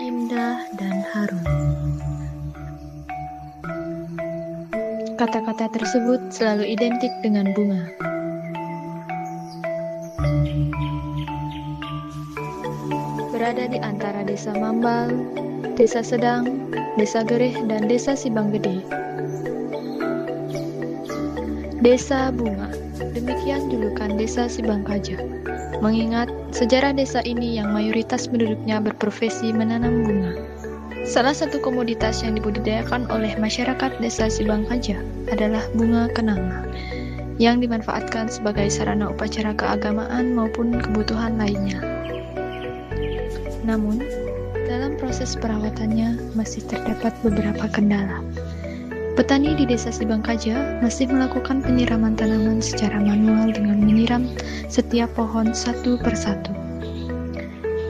Indah dan harum. Kata-kata tersebut selalu identik dengan bunga. Berada di antara Desa Mambal, Desa Sedang, Desa Gereh, dan Desa Sibanggede. Desa Bunga, demikian julukan Desa Sibangkaja, mengingat sejarah desa ini yang mayoritas penduduknya berprofesi menanam bunga. Salah satu komoditas yang dibudidayakan oleh masyarakat Desa Sibangkaja adalah bunga kenanga, yang dimanfaatkan sebagai sarana upacara keagamaan maupun kebutuhan lainnya. Namun, dalam proses perawatannya masih terdapat beberapa kendala. Petani di Desa Sibangkaja masih melakukan penyiraman tanaman secara manual dengan menyiram setiap pohon satu persatu.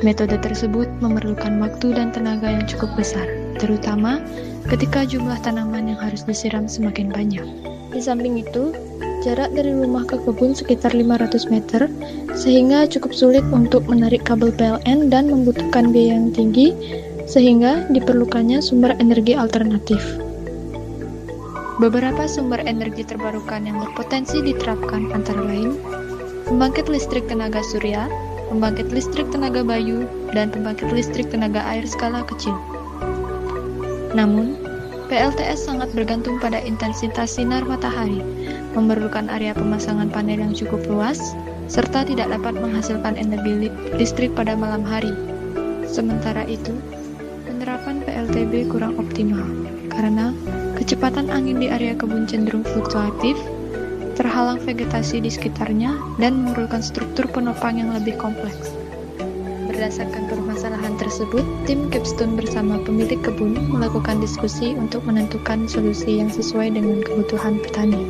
Metode tersebut memerlukan waktu dan tenaga yang cukup besar, terutama ketika jumlah tanaman yang harus disiram semakin banyak. Di samping itu, jarak dari rumah ke kebun sekitar 500 meter, sehingga cukup sulit untuk menarik kabel PLN dan membutuhkan biaya yang tinggi, sehingga diperlukannya sumber energi alternatif. Beberapa sumber energi terbarukan yang berpotensi diterapkan antara lain pembangkit listrik tenaga surya, pembangkit listrik tenaga bayu, dan pembangkit listrik tenaga air skala kecil. Namun, PLTS sangat bergantung pada intensitas sinar matahari, memerlukan area pemasangan panel yang cukup luas, serta tidak dapat menghasilkan energi listrik pada malam hari. Sementara itu, penerapan PLTB kurang optimal, karena kecepatan angin di area kebun cenderung fluktuatif, terhalang vegetasi di sekitarnya, dan memerlukan struktur penopang yang lebih kompleks. Berdasarkan permasalahan tersebut, tim Capstone bersama pemilik kebun melakukan diskusi untuk menentukan solusi yang sesuai dengan kebutuhan petani.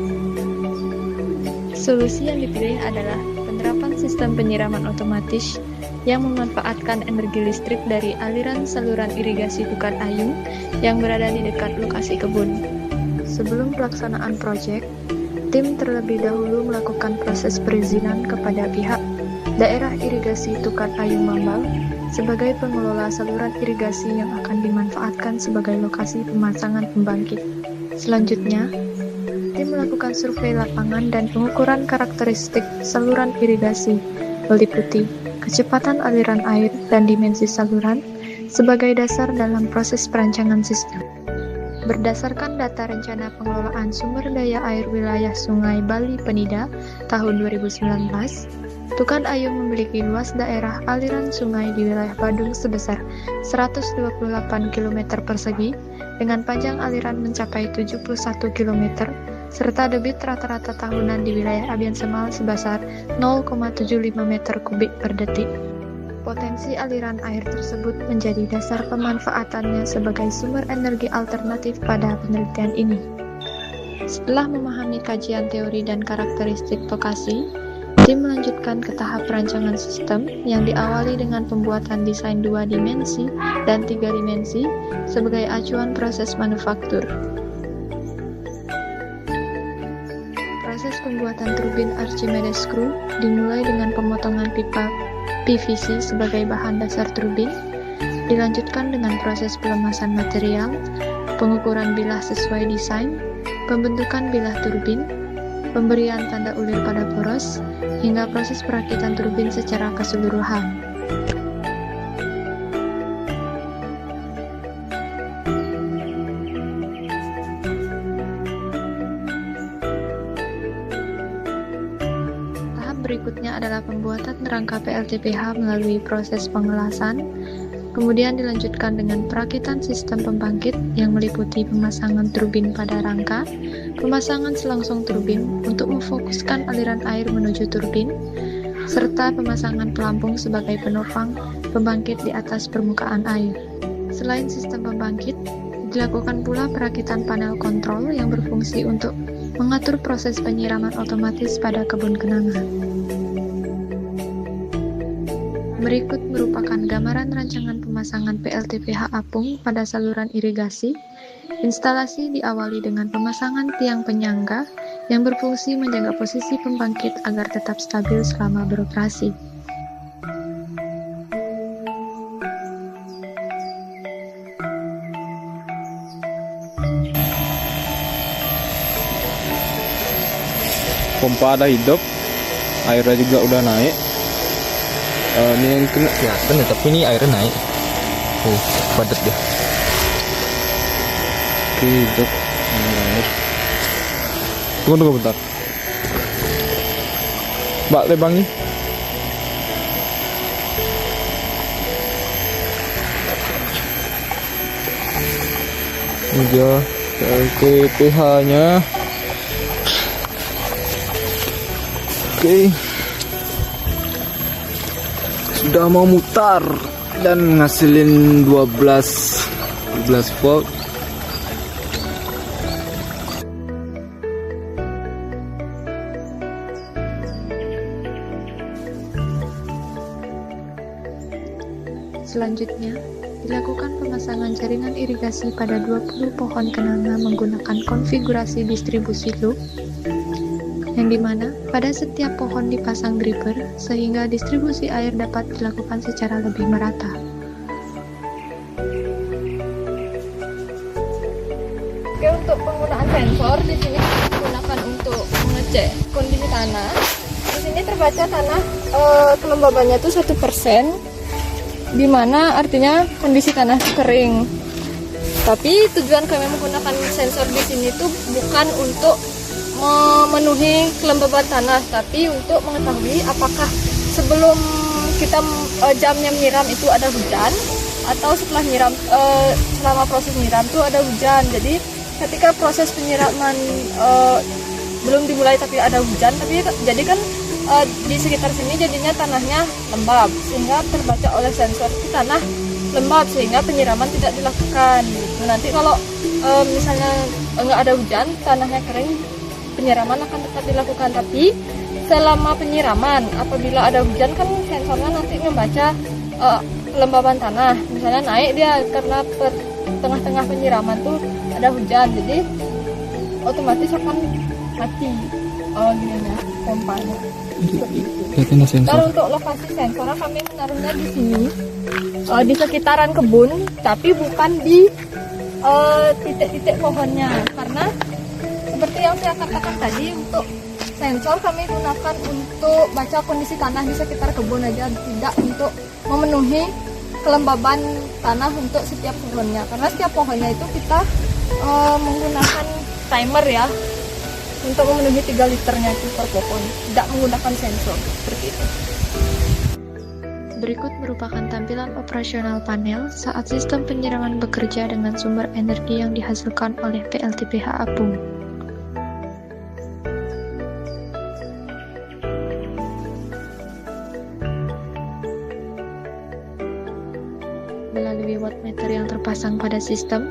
Solusi yang dipilih adalah penerapan sistem penyiraman otomatis yang memanfaatkan energi listrik dari aliran saluran irigasi Tukan Ayung yang berada di dekat lokasi kebun. Sebelum pelaksanaan proyek, tim terlebih dahulu melakukan proses perizinan kepada pihak daerah irigasi Tukan Ayung Mambal sebagai pengelola saluran irigasi yang akan dimanfaatkan sebagai lokasi pemasangan pembangkit. Selanjutnya, tim melakukan survei lapangan dan pengukuran karakteristik saluran irigasi, meliputi kecepatan aliran air dan dimensi saluran sebagai dasar dalam proses perancangan sistem. Berdasarkan data rencana pengelolaan sumber daya air wilayah Sungai Bali Penida tahun 2019, Tukan Ayung memiliki luas daerah aliran sungai di wilayah Badung sebesar 128 km persegi dengan panjang aliran mencapai 71 km serta debit rata-rata tahunan di wilayah Abian Semal sebesar 0,75 meter kubik per detik. Potensi aliran air tersebut menjadi dasar pemanfaatannya sebagai sumber energi alternatif pada penelitian ini. Setelah memahami kajian teori dan karakteristik lokasi, tim melanjutkan ke tahap perancangan sistem yang diawali dengan pembuatan desain 2 dimensi dan 3 dimensi sebagai acuan proses manufaktur. Proses pembuatan turbin Archimedes screw dimulai dengan pemotongan pipa PVC sebagai bahan dasar turbin, dilanjutkan dengan proses pelemasan material, pengukuran bilah sesuai desain, pembentukan bilah turbin, pemberian tanda ulir pada poros, hingga proses perakitan turbin secara keseluruhan. Berikutnya adalah pembuatan rangka PLTPH melalui proses pengelasan, kemudian dilanjutkan dengan perakitan sistem pembangkit yang meliputi pemasangan turbin pada rangka, pemasangan selangsung turbin untuk memfokuskan aliran air menuju turbin, serta pemasangan pelampung sebagai penopang pembangkit di atas permukaan air. Selain sistem pembangkit, dilakukan pula perakitan panel kontrol yang berfungsi untuk mengatur proses penyiraman otomatis pada kebun kenanga. Berikut merupakan gambaran rancangan pemasangan PLTPH apung pada saluran irigasi. Instalasi diawali dengan pemasangan tiang penyangga yang berfungsi menjaga posisi pembangkit agar tetap stabil selama beroperasi. Pompa ada hidup, airnya juga udah naik. Ini yang kena kelihatan ya, tapi ini airnya naik. Padat ya. Oke, hidup. Naik. Tunggu bentar. Mbak Lebangi. Ini dia pH-nya. Oke, sudah mau mutar dan ngasilin 12 volt. Selanjutnya, dilakukan pemasangan jaringan irigasi pada 20 pohon kenanga menggunakan konfigurasi distribusi loop, yang dimana pada setiap pohon dipasang dripper sehingga distribusi air dapat dilakukan secara lebih merata. Oke, untuk penggunaan sensor di sini digunakan untuk mengecek kondisi tanah. Di sini terbaca tanah kelembabannya itu 1%, di mana artinya kondisi tanah kering. Tapi tujuan kami menggunakan sensor di sini itu bukan untuk memenuhi kelembaban tanah, tapi untuk mengetahui apakah sebelum kita jamnya menyiram itu ada hujan atau setelah nyiram selama proses nyiram itu ada hujan. Jadi ketika proses penyiraman belum dimulai tapi ada hujan, tapi jadi kan di sekitar sini jadinya tanahnya lembab sehingga terbaca oleh sensor itu tanah lembab sehingga penyiraman tidak dilakukan. Nanti kalau misalnya nggak ada hujan, tanahnya kering, penyiraman akan tetap dilakukan. Tapi selama penyiraman, apabila ada hujan kan sensornya nanti membaca kelembaban tanah. Misalnya naik dia karena tengah-tengah penyiraman tuh ada hujan, jadi otomatis akan mati gininya pompanya. Kalau untuk lokasi sensornya kami menaruhnya di sini di sekitaran kebun, tapi bukan di titik-titik pohonnya, karena seperti yang saya katakan tadi, untuk sensor kami gunakan untuk baca kondisi tanah di sekitar kebun aja, tidak untuk memenuhi kelembaban tanah untuk setiap pohonnya. Karena setiap pohonnya itu kita menggunakan timer ya, untuk memenuhi 3 liternya itu per pohon, tidak menggunakan sensor seperti itu. Berikut merupakan tampilan operasional panel saat sistem penyiraman bekerja dengan sumber energi yang dihasilkan oleh PLTPH Apung. Melalui wattmeter yang terpasang pada sistem,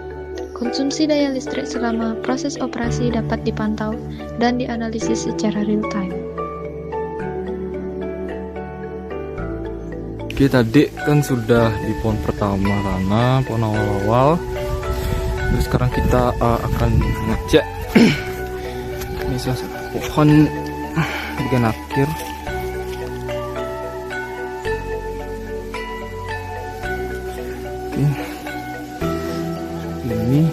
konsumsi daya listrik selama proses operasi dapat dipantau dan dianalisis secara real time. Oke, tadi kan sudah di pohon pertama sana, pohon awal-awal. Terus sekarang kita akan ngecek ini salah satu pohon bagian akhir. Oke, ini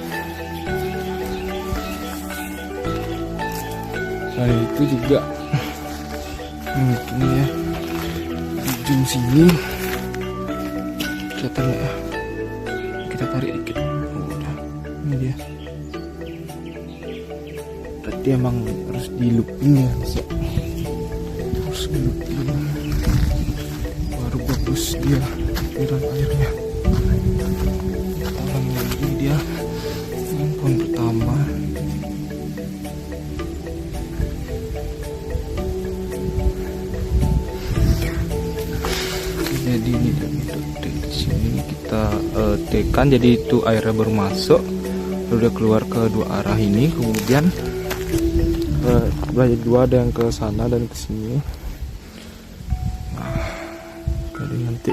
nah itu juga ini ya, di ujung sini kelihatan ya, kita tarik dikit. Udah, ini dia. Berarti emang harus di looping ya, bisa harus di looping baru bagus dia aliran airnya. Ulang lagi dia yang pohon pertama. Jadi ini dari sini kita tekan, jadi itu airnya baru masuk, lalu dia keluar ke dua arah ini, kemudian belajar dua, ada yang ke sana dan ke sini. Nah, jadi nanti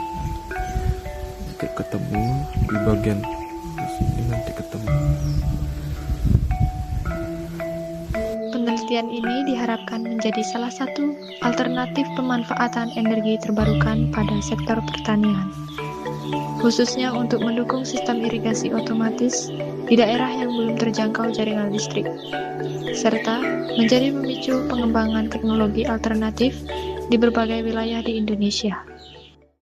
ketemu di bagian di sini, nanti ketemu. Penelitian ini diharapkan menjadi salah satu alternatif pemanfaatan energi terbarukan pada sektor pertanian, khususnya untuk mendukung sistem irigasi otomatis di daerah yang belum terjangkau jaringan listrik, serta menjadi pemicu pengembangan teknologi alternatif di berbagai wilayah di Indonesia.